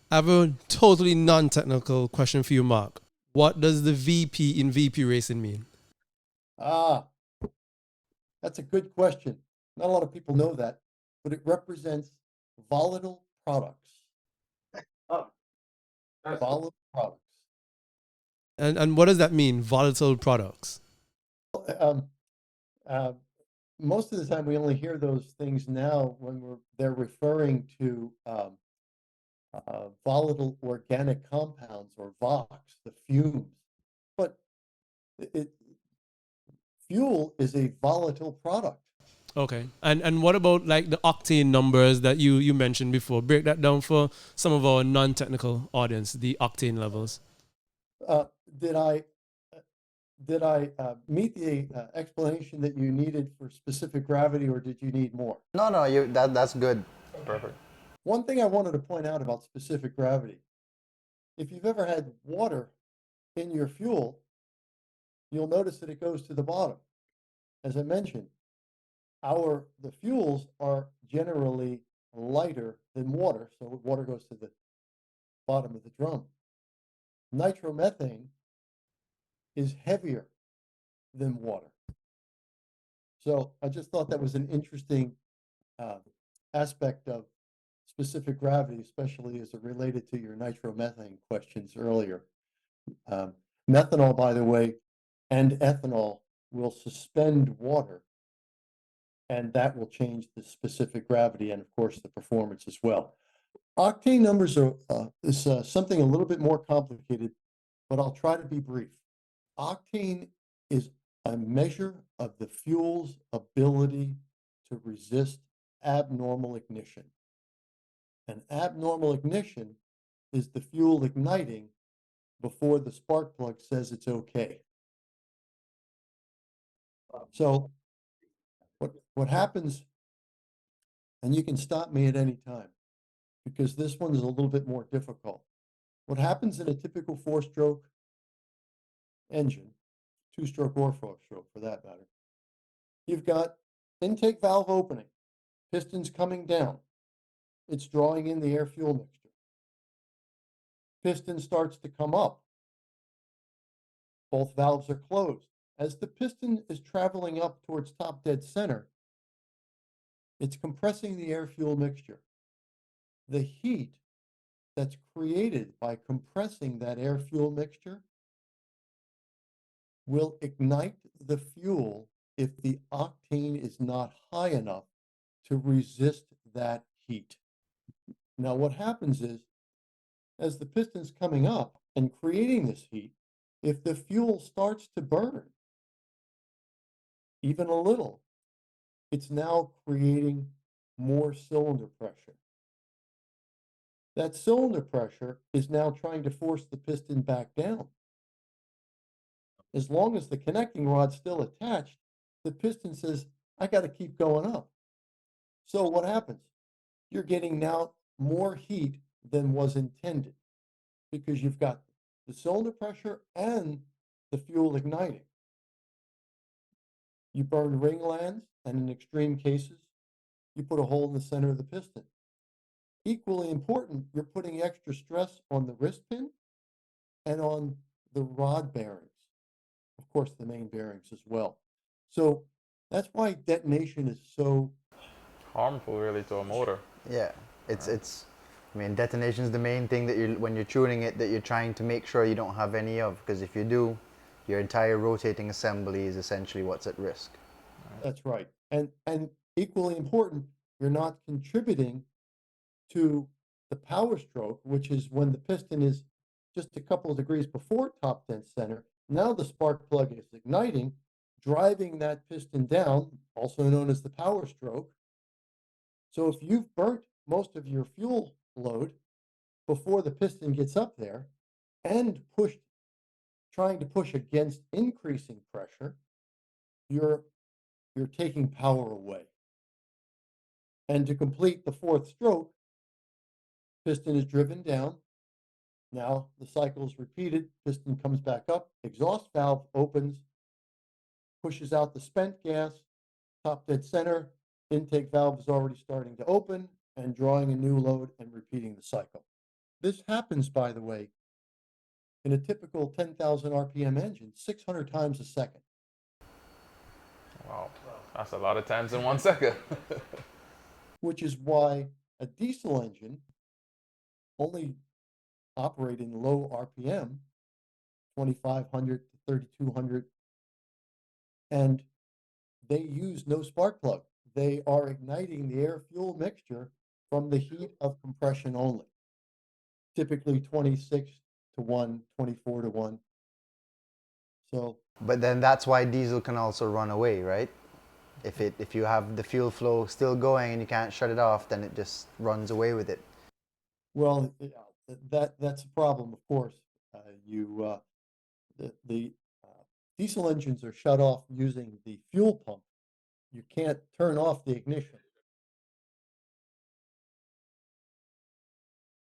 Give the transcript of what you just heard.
I have a totally non-technical question for you, Mark. What does the VP in VP racing mean? Ah, that's a good question. Not a lot of people know that, but it represents volatile products. Oh, that's cool. Volatile products. And what does that mean, volatile products? Um, uh, Most of the time, we only hear those things now when they're referring to volatile organic compounds or VOX, the fumes. But it fuel is a volatile product. Okay. And what about like the octane numbers that you mentioned before? Break that down for some of our non-technical audience, the octane levels. Uh, did I did I meet the explanation that you needed for specific gravity, or did you need more? No, no, that's good. Perfect. One thing I wanted to point out about specific gravity, if you've ever had water in your fuel, you'll notice that it goes to the bottom. As I mentioned, the fuels are generally lighter than water, so water goes to the bottom of the drum. Nitromethane is heavier than water. So I just thought that was an interesting uh, aspect of specific gravity, especially as it related to your nitromethane questions earlier. Um, Methanol, by the way, and ethanol will suspend water, and that will change the specific gravity and, of course, the performance as well. Octane numbers is something a little bit more complicated, but I'll try to be brief. Octane is a measure of the fuel's ability to resist abnormal ignition. An abnormal ignition is the fuel igniting before the spark plug says it's okay. So what happens, and you can stop me at any time, because this one is a little bit more difficult. What happens in a typical four-stroke engine, two-stroke or four-stroke for that matter, you've got intake valve opening, pistons coming down. It's drawing in the air-fuel mixture. Piston starts to come up. Both valves are closed. As the piston is traveling up towards top dead center, it's compressing the air-fuel mixture. The heat that's created by compressing that air-fuel mixture will ignite the fuel if the octane is not high enough to resist that heat. Now, what happens is, as the piston's coming up and creating this heat, if the fuel starts to burn, even a little, it's now creating more cylinder pressure. That cylinder pressure is now trying to force the piston back down. As long as the connecting rod's still attached, the piston says, I got to keep going up. So what happens? You're getting now more heat than was intended because you've got the cylinder pressure and the fuel igniting. You burn ring lands, and in extreme cases, you put a hole in the center of the piston. Equally important, you're putting extra stress on the wrist pin and on the rod bearings. Of course, the main bearings as well. So that's why detonation is so Harmful, really, to a motor. Yeah, it's. I mean, detonation is the main thing that when you're tuning it, that you're trying to make sure you don't have any of, because if you do, your entire rotating assembly is essentially what's at risk. That's right. And equally important, you're not contributing to the power stroke, which is when the piston is just a couple of degrees before top dead center. Now the spark plug is igniting, driving that piston down, also known as the power stroke. So if you've burnt most of your fuel load before the piston gets up there and trying to push against increasing pressure, you're taking power away. And to complete the fourth stroke, piston is driven down. Now the cycle is repeated, piston comes back up, exhaust valve opens, pushes out the spent gas, top dead center, intake valve is already starting to open and drawing a new load and repeating the cycle. This happens, by the way, in a typical 10,000 RPM engine, 600 times a second. Wow. That's a lot of times in 1 second. Which is why a diesel engine only operating low RPM, 2,500 to 3,200, and they use no spark plug. They are igniting the air-fuel mixture from the heat of compression only, typically 26 to 1, 24 to 1. So, But then that's why diesel can also run away, right? If you have the fuel flow still going and you can't shut it off, then it just runs away with it. well, yeah, that's a problem, of course. The diesel engines are shut off using the fuel pump. You can't turn off the ignition.